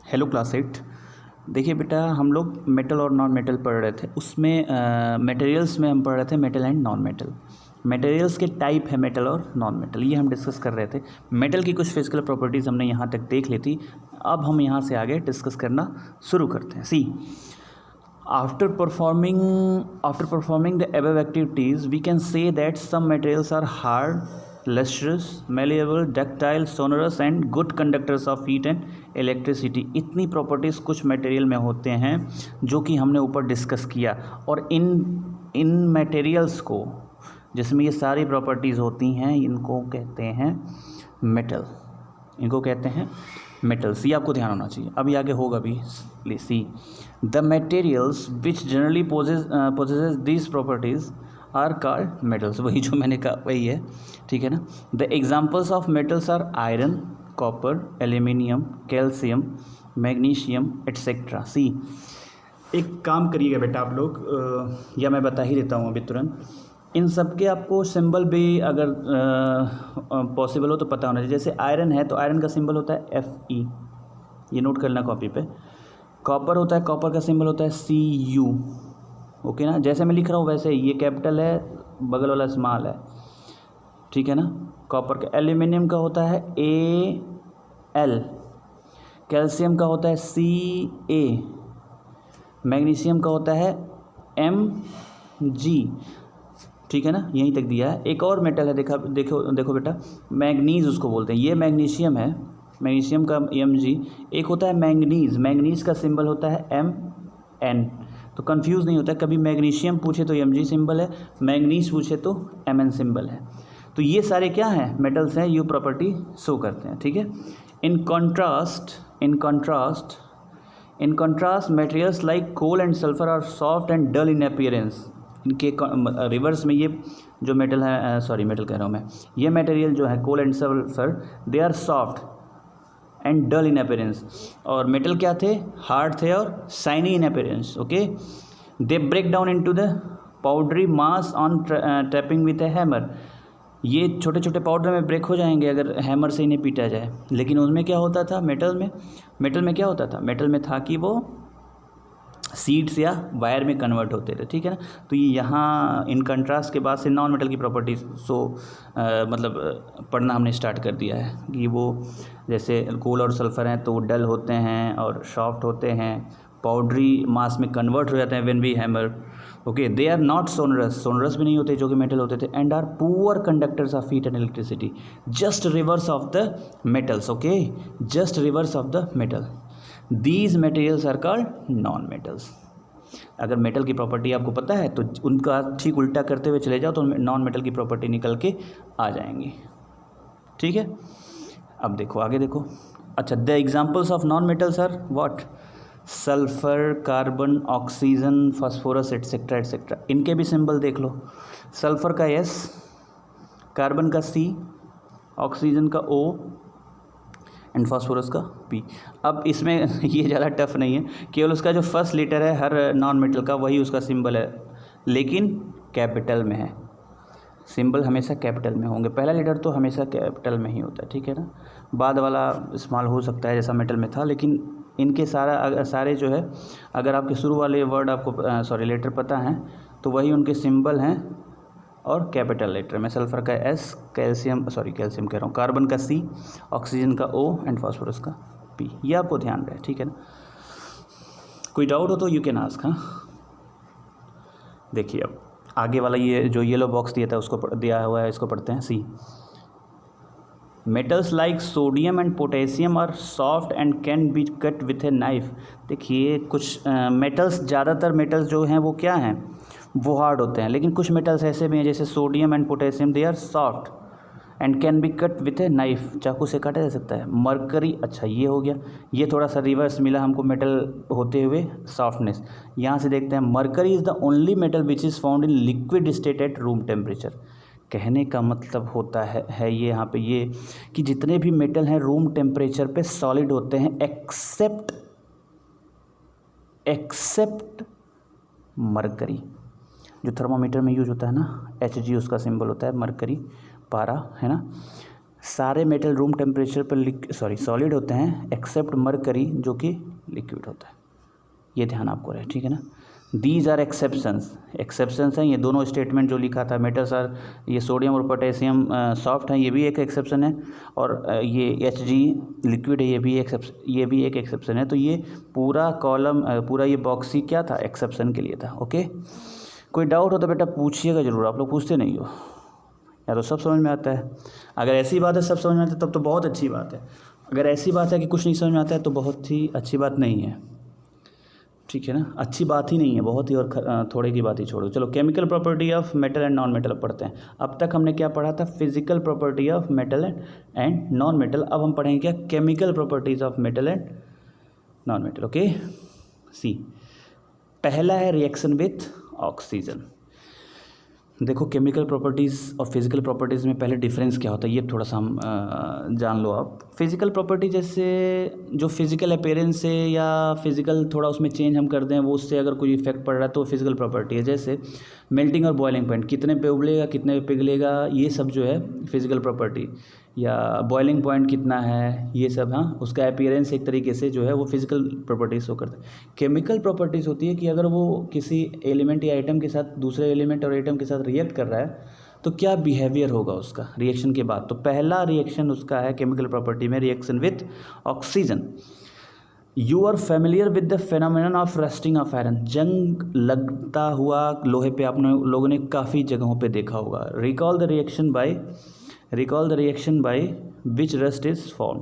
Hello class 8। देखिए बेटा, हम लोग मेटल और नॉन मेटल पढ़ रहे थे। उसमें मटेरियल्स में हम पढ़ रहे थे metal and non metal. Materials के टाइप है मेटल और नॉन मेटल, ये हम डिस्कस कर रहे थे। मेटल की कुछ फिजिकल प्रॉपर्टीज़ हमने यहाँ तक देख ली थी। अब हम यहाँ से आगे डिस्कस करना शुरू करते हैं। सी, after performing the above activities, we can say that some materials are hard, lustrous, malleable, ductile, sonorous and good conductors of heat and electricity। इतनी प्रॉपर्टीज़ कुछ मटेरियल में होते हैं जो कि हमने ऊपर डिस्कस किया। और इन मटेरियल्स को, जिसमें ये सारी प्रॉपर्टीज़ होती हैं, इनको कहते हैं मेटल। इनको कहते हैं मेटल्स। ये आपको ध्यान होना चाहिए। अभी आगे होगा भी। Please see, the materials which generally possesses this properties are called metals. वही जो मैंने कहा वही है, ठीक है ना। The examples of metals are iron, copper, aluminium, calcium, magnesium etcetera. See, एक काम करिएगा बेटा आप लोग, या मैं बता ही देता हूँ अभी तुरंत। इन सब के आपको सिंबल भी अगर पॉसिबल हो तो पता होना चाहिए। जैसे आयरन है तो आयरन का सिंबल होता है Fe, ये नोट करना कॉपी पे। कॉपर होता है, कॉपर का सिंबल होता है Cu, ओके ना। जैसे मैं लिख रहा हूँ वैसे ये कैपिटल है, बगल वाला स्मॉल है, ठीक है ना। कॉपर का। एल्यूमिनियम का होता है Al, कैल्शियम का होता है Ca, मैग्नीशियम का होता है Mg, ठीक है ना। यहीं तक दिया है। एक और मेटल है, देखो बेटा, मैग्नीज उसको बोलते हैं। ये मैग्नीशियम है, मैग्नीशियम का Mg। एक होता है मैंगनीज, मैंगनीज का सिंबल होता है Mn। तो कंफ्यूज नहीं होता है, कभी मैग्नीशियम पूछे तो Mg सिंबल है, मैंगनीज पूछे तो Mn सिंबल है। तो ये सारे क्या हैं, मेटल्स हैं, यू प्रॉपर्टी शो करते हैं, ठीक है। In contrast materials like coal and sulphur are soft and dull in appearance. इनके रिवर्स में ये जो मेटल है, मेटल कह रहा हूँ मैं, ये मटेरियल जो है coal and sulphur, they are soft and dull in appearance. और मेटल क्या थे, हार्ड थे और shiny in appearance, okay. They break down into the powdery mass on tapping with a hammer. ये छोटे छोटे पाउडर में ब्रेक हो जाएंगे अगर हैमर से इन्हें पीटा जाए। लेकिन उसमें क्या होता था, मेटल में क्या होता था, मेटल में था कि वो सीड्स या वायर में कन्वर्ट होते थे, ठीक है ना। तो ये यहाँ इन कंट्रास्ट के बाद से नॉन मेटल की प्रॉपर्टीज पढ़ना हमने स्टार्ट कर दिया है कि वो जैसे कोल और सल्फर हैं तो वो डल होते हैं और सॉफ्ट होते हैं, पाउडरी मास में कन्वर्ट हो जाते हैं when we hammer, okay. They are not sonorous भी नहीं होते जो कि मेटल होते थे, and are poor conductors of heat and electricity, just reverse of the metals, okay, just reverse of the metal. These materials are called non metals. अगर metal की property आपको पता है तो उनका ठीक उल्टा करते हुए चले जाओ तो नॉन मेटल की प्रॉपर्टी निकल के आ जाएंगी, ठीक है। अब देखो आगे देखो। अच्छा, the examples of non metals are what, sulphur, carbon, oxygen, phosphorus etcetera etcetera. इनके भी सिंबल देख लो। सल्फर का S, कार्बन का C, ऑक्सीजन का O एंड फास्फोरस का P। अब इसमें ये ज़्यादा टफ नहीं है, केवल उसका जो फर्स्ट लेटर है हर नॉन मेटल का वही उसका सिंबल है, लेकिन कैपिटल में है। सिंबल हमेशा कैपिटल में होंगे, पहला लेटर तो हमेशा कैपिटल में ही होता है, ठीक है ना। बाद वाला स्मॉल हो सकता है जैसा मेटल में था, लेकिन इनके सारे जो है, अगर आपके शुरू वाले वर्ड आपको लेटर पता हैं तो वही उनके सिंबल हैं। और कैपिटल लेटर में सल्फर का S, कैल्शियम कह रहा हूँ, कार्बन का C, ऑक्सीजन का O एंड फास्फोरस का P। ये आपको ध्यान रहे, ठीक है ना। कोई डाउट हो तो यू कैन आस्क। हाँ, देखिए अब आगे वाला ये जो येलो बॉक्स दिया था उसको दिया हुआ है, इसको पढ़ते हैं। See, metals like sodium and potassium are soft and can be cut with a knife. देखिए कुछ मेटल्स, ज़्यादातर मेटल्स जो हैं वो क्या हैं, वो हार्ड होते हैं, लेकिन कुछ मेटल्स ऐसे भी हैं जैसे sodium and potassium, they are soft and can be cut with a knife, चाकू से काटा जा सकता है। मरकरी, अच्छा ये हो गया, ये थोड़ा सा रिवर्स मिला हमको मेटल होते हुए सॉफ्टनेस। यहाँ से देखते हैं, mercury is the only metal which is found in liquid state at room temperature. कहने का मतलब होता है ये यहाँ पे ये कि जितने भी मेटल हैं रूम टेम्परेचर पे सॉलिड होते हैं एक्सेप्ट मरकरी, जो थर्मामीटर में यूज होता है ना, Hg उसका सिंबल होता है, मरकरी पारा है ना। सारे मेटल रूम टेम्परेचर पर सॉलिड होते हैं एक्सेप्ट मरकरी जो कि लिक्विड होता है, ये ध्यान आपको रहे, ठीक है ना। दीज आर एक्सेप्शंस हैं, ये दोनों स्टेटमेंट जो लिखा था, मेटल्स आर, ये सोडियम और पोटेशियम सॉफ्ट हैं, ये भी एक एक्सेप्शन है, और ये Hg लिक्विड है, ये भी एक एक्सेप्शन है। तो ये पूरा कॉलम पूरा ये बॉक्स ही क्या था, एक्सेप्शन के लिए था। ओके, कोई डाउट हो तो बेटा पूछिएगा ज़रूर, आप लोग पूछते नहीं हो, या तो सब समझ में आता है। अगर ऐसी बात है सब समझ में आता है तब तो बहुत अच्छी बात है, अगर ऐसी बात है कि कुछ नहीं समझ में आता है तो बहुत ही अच्छी बात नहीं है, ठीक है ना। अच्छी बात ही नहीं है, बहुत ही, और थोड़े की बात ही छोड़ो। चलो, chemical property of metal and non metal पढ़ते हैं। अब तक हमने क्या पढ़ा था, physical property of metal and non metal. अब हम पढ़ेंगे क्या, chemical properties of metal and non metal. Okay, see, पहला है रिएक्शन विथ ऑक्सीजन। देखो, केमिकल प्रॉपर्टीज़ और फिजिकल प्रॉपर्टीज़ में पहले डिफरेंस क्या होता है ये थोड़ा सा हम जान लो आप। फिजिकल प्रॉपर्टी जैसे जो फिजिकल अपीयरेंस से या फिजिकल थोड़ा उसमें चेंज हम कर दें, वो उससे अगर कोई इफेक्ट पड़ रहा है तो फिजिकल प्रॉपर्टी है। जैसे मेल्टिंग और बॉइलिंग पॉइंट, कितने पे उबलेगा कितने पे पिघलेगा, ये सब जो है फिजिकल प्रॉपर्टी, या बॉइलिंग पॉइंट कितना है, ये सब, हाँ, उसका अपीयरेंस एक तरीके से जो है वो फिजिकल प्रॉपर्टीज शो करता है। केमिकल प्रॉपर्टीज़ होती है कि अगर वो किसी एलिमेंट या आइटम के साथ दूसरे एलिमेंट और आइटम के साथ रिएक्ट कर रहा है तो क्या बिहेवियर होगा उसका रिएक्शन के बाद। तो पहला रिएक्शन उसका है केमिकल प्रॉपर्टी में, reaction with oxygen. You are familiar with the phenomenon of rusting of iron, जंग लगता हुआ लोहे पे आपने लोगों ने काफ़ी जगहों पे देखा होगा। Recall the reaction by which rust is form.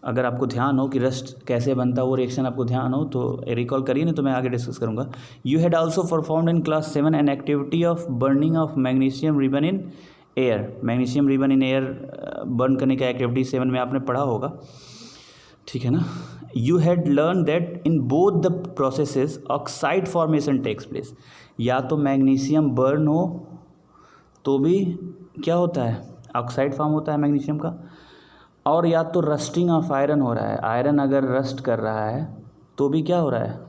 अगर आपको ध्यान हो कि रस्ट कैसे बनता है, वो रिएक्शन आपको ध्यान हो तो रिकॉल करिए, नहीं तो मैं आगे डिस्कस करूँगा। You had also performed in class 7 an activity of burning of magnesium ribbon in air. Magnesium ribbon in air burn करने का एक्टिविटी 7 में आपने पढ़ा होगा, ठीक है ना। You had learn that in both the processes oxide formation takes place. या तो मैग्नीशियम बर्न हो तो भी क्या होता है, ऑक्साइड फॉर्म होता है मैग्नीशियम का, और या तो रस्टिंग ऑफ आयरन हो रहा है, आयरन अगर रस्ट कर रहा है तो भी क्या हो रहा है,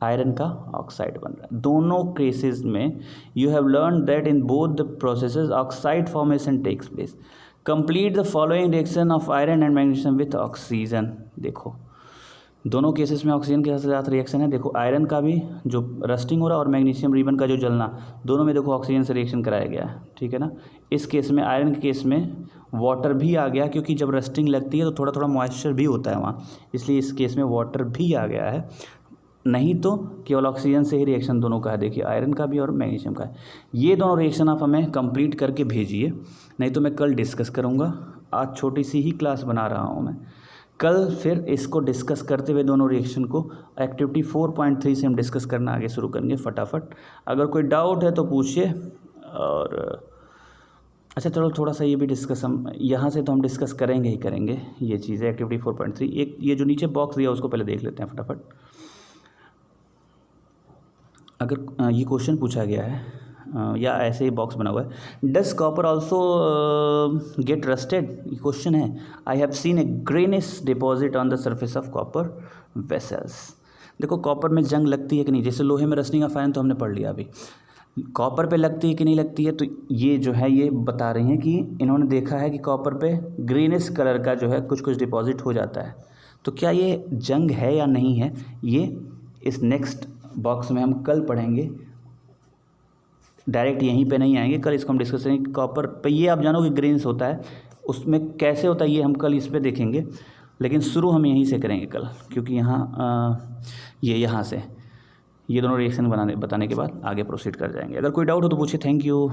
आयरन का ऑक्साइड बन रहा है। दोनों केसेस में you have learn that in both the processes oxide formation takes place. Complete the following reaction of iron and magnesium with oxygen. देखो, दोनों केसेस में ऑक्सीजन के साथ रिएक्शन है। देखो, आयरन का भी जो रस्टिंग हो रहा है और मैग्नीशियम रिबन का जो जलना, दोनों में देखो ऑक्सीजन से रिएक्शन कराया गया है, ठीक है ना। इस केस में, आयरन के केस में वाटर भी आ गया, क्योंकि जब रस्टिंग लगती है तो थोड़ा थोड़ा मॉइस्चर भी होता है वहाँ, इसलिए इस केस में वाटर भी आ गया है। नहीं तो केवल ऑक्सीजन से ही रिएक्शन दोनों का है। देखिए, आयरन का भी और मैग्नीशियम का है। ये दोनों रिएक्शन आप हमें कंप्लीट करके भेजिए, नहीं तो मैं कल डिस्कस करूँगा। आज छोटी सी ही क्लास बना रहा हूँ मैं, कल फिर इसको डिस्कस करते हुए दोनों रिएक्शन को एक्टिविटी 4.3 से हम डिस्कस करना आगे शुरू करेंगे फटाफट। अगर कोई डाउट है तो पूछिए। और अच्छा, चलो थोड़ा सा ये भी डिस्कस हम यहाँ से तो हम डिस्कस करेंगे ही करेंगे ये चीज़ें, एक्टिविटी 4.3। एक ये जो नीचे बॉक्स दिया उसको पहले देख लेते हैं फटाफट। अगर ये क्वेश्चन पूछा गया है या ऐसे ही बॉक्स बना हुआ है, does copper also get rusted, ये क्वेश्चन है। I have seen A greenish deposit on the surface of copper vessels. देखो, कॉपर में जंग लगती है कि नहीं, जैसे लोहे में रस्टिंग ऑफ आयरन तो हमने पढ़ लिया, अभी कॉपर पे लगती है कि नहीं लगती है। तो ये जो है ये बता रही हैं कि इन्होंने देखा है कि कॉपर पे ग्रीनिश कलर का जो है कुछ कुछ डिपॉजिट हो जाता है। तो क्या ये जंग है या नहीं है, ये इस नेक्स्ट बॉक्स में हम कल पढ़ेंगे, डायरेक्ट यहीं पे नहीं आएंगे, कल इसको हम डिस्कस करेंगे। कॉपर पे ये आप जानो कि ग्रेन्स होता है, उसमें कैसे होता है ये हम कल इस पे देखेंगे, लेकिन शुरू हम यहीं से करेंगे कल, क्योंकि यहाँ ये यहाँ से ये दोनों रिएक्शन बताने के बाद आगे प्रोसीड कर जाएंगे। अगर कोई डाउट हो तो पूछिए। Thank you.